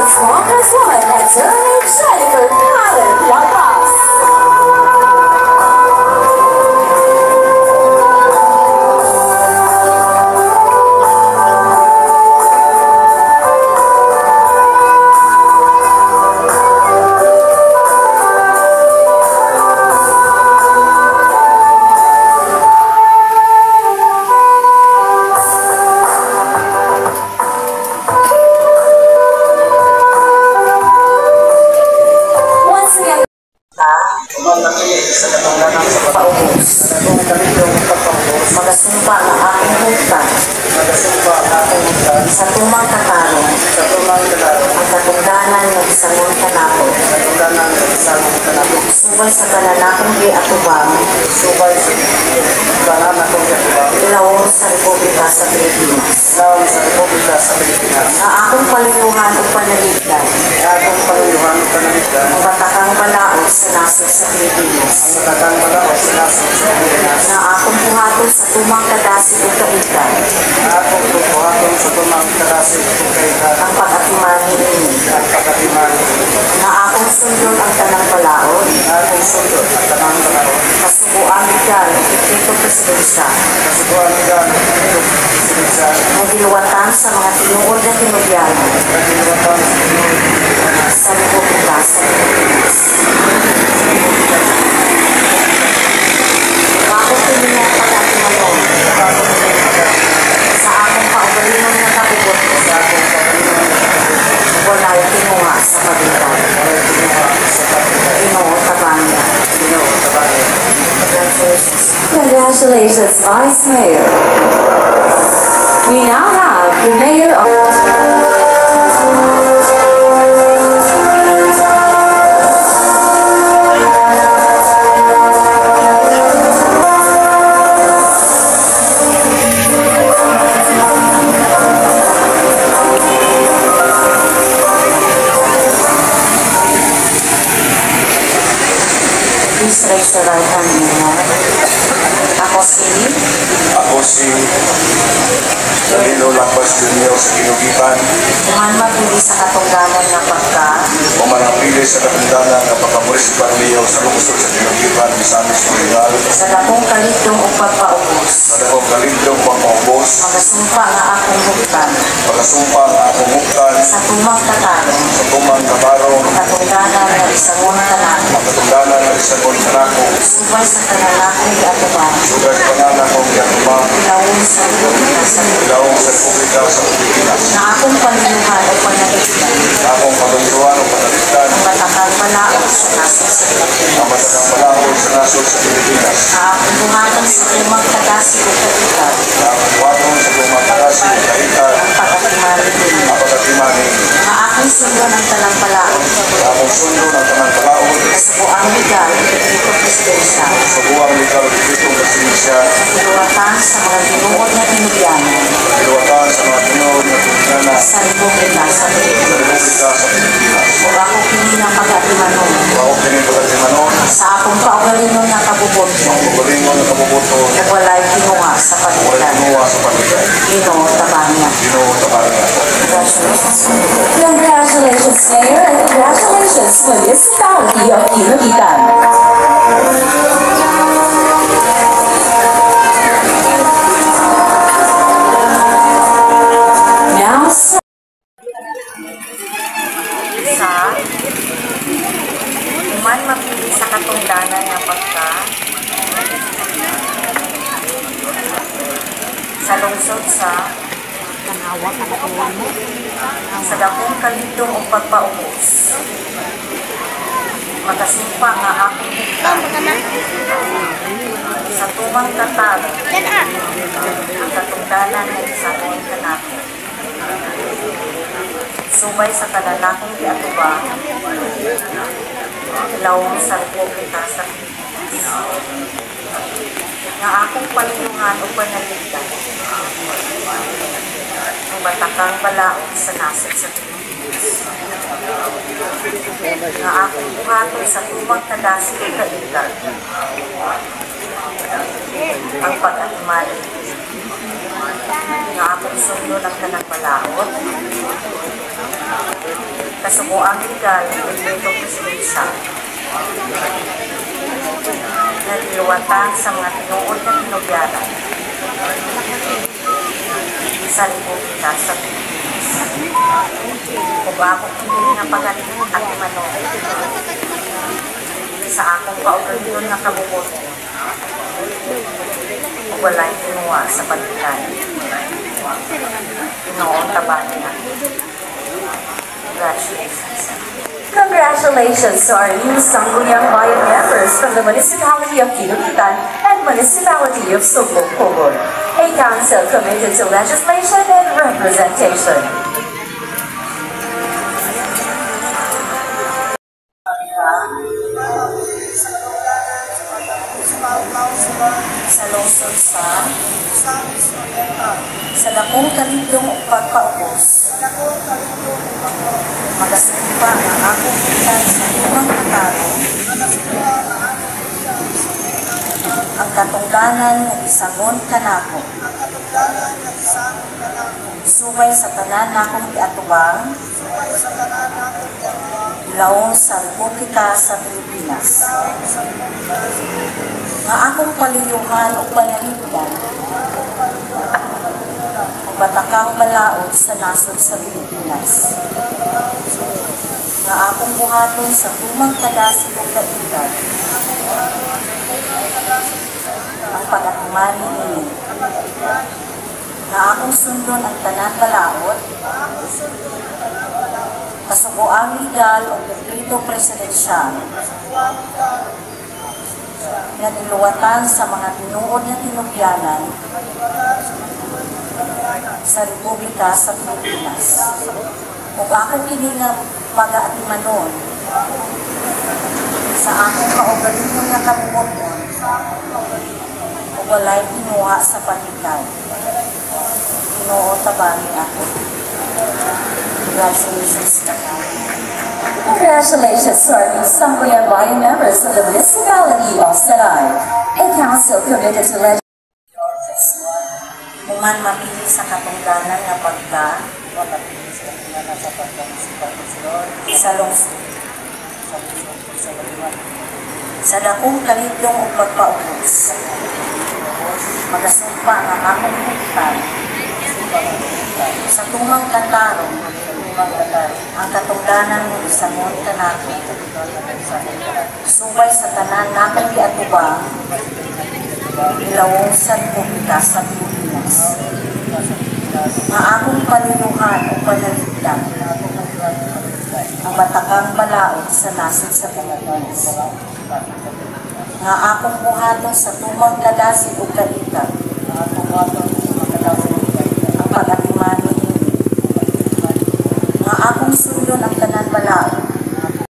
small class woman and surname Jennifer Allen Lapas. Magasumpa ang aking hutang sa tumang katarong ang katungdanan ng isangon kanako subay sa kalalakong di atubang ilawon sa Republika sa Pilipinas na akong paluyuhan o panaligdan ang batakang balaod sa nasod sa Pilipinas na akong buhaton sa tumang kadasig o kaitan ang pag-atimani ini na akong sundon ang tanang balaod kasubuang legal ito presidensa ang giluwatan sa mga tinuod na tinubyano sa Republika sa Pilipinas. Bakit pininang pag-atimanon sa akong kaugalingon na kabubot walay tinunga sa pagitan. Ginoo Tabanya. Congratulations, Vice Mayor. We now have the Mayor of Please raise the right hand niyo. Ako si Danilo Lapas Jr. sa Kinugiban. Mapili sa katungdanan ng pagka. Manapili sa katungdanan ng pagka-municipal mayor sa lungsod sa Kinugiban, Misamis Oriental. Sa dakong kalidong o pagpaubos. Sa dakong kalidong pagpaubos. Magasumpa nga akong huktan. Magasumpa nga akong huktan. Sa tumang katarong. Sa tumang katarong. Katungdanan ng isangon kanako. Katungdanan ng isangon kanako. Subay sa kanalakong giatubang. Subay sa kanalakong giatubang. Ilawon sa Republika sa Pilipinas. Na akong panliluhan o panaligdan. Na akong panliluhan o panaligdan. Ang batakang balaod sa nasod sa Pilipinas. Ang batakang balaod sa nasod sa Pilipinas. Na akong buhaton sa tumang kadasig o kaitan. Na akong buhaton sa tumang kadasig o kaitan. Ang pag-atimani ini. Ang pag-atimani ini. Na akong sundo ng talang balaod. Na akong sundo ng talang balaod. Kasubuang legal ito presidensa. Kasubuang legal ito presidensa. Kiluwatan sa mga tinuod na tinubyano. Kiluwatan sa mga tinuod na tinubyano. Sa Republika sa Pilipinas. Huwag ako kini ng pag-atimanon. Huwag ako kini ng pag-atimanon. Sa akong kaugalingon na kabuboto. Kaugalingon na kabuboto. Nagwalay tinunga sa pagitan. Walay tinunga sa pagitan. Ginoo Tabanya. Ginoo Tabanya. Congratulations. Congratulations, Mayor, and congratulations, Municipality of Kinugiban. Now, man mapili sa katungdanan ng pagka sa lungsod sa dakong kalidong o pagpaubos magasumpa nga akong huktan sa tumang katarong ang katungdanan ng isangon kanako subay sa kalalakong giatubang ilawon sa Republika sa Pilipinas na akong paluyuhan o panaligdan ang batakang balaod sa nasod sa Pilipinas na akong buhaton sa tumang kadasig o kaitan ang pag-atimani na akong sundo ng kanang balaod kasubuang legal ito presensya nagliwatan sa mga tinuod na tinubyanan sa Republika sa Pilipinas. Kung ako hindi nga pagaling at imanong sa akong kaugalingon na kabubuto o walay kinuha sa pagkitan. Noong taban niya. Congratulations. Congratulations to our new Sangguniang Bayan members from the Municipality of Kinukitan and Municipality of Sumbong Pugod, a council committed to legislation and representation. Sa lungsod sa lakong kalidong pagpaubos magasumpa ang akong kitan sa lumang kataro ang katungdanan ng isagon kanako subay sa tanan nakong giatubang laong sa Republika sa Pilipinas nga akong paliyuhan o panalipdan o batakang balaod sa nasod sa Pilipinas nga akong buhaton sa tumang kadasi o kaedad ang pag-atuman niini nga akong sundon ang tanan balaod kasubuang legal o dekreto presidensyal na niluwatan sa mga tinuod na tinubyanan sa Republika sa Pilipinas. Kung ako kini nga pag-aatimanon sa akong kaugalingon nga kabubuton o walay kinuha sa pagkitan. Ginoo tabani ako. Congratulations na Congratulations to our new Sangguniang Bayan members from the Municipality of Saray, a council committed to legislation. Muman mapili sa katungdanan nga pagka sa lungsod sa dakong kalidong o pagpaubos magasumpa ang akong kitan sa tumang katarong ang katungdanan ng isangon kanako subay sa tanan nakong giatubang ilawong sa Republika sa Pilipinas nga akong paliyuhan o panalipdan ang batakang balaod sa nasod sa Pilipinas nga akong buhaton sa tumang kadasi o kaedad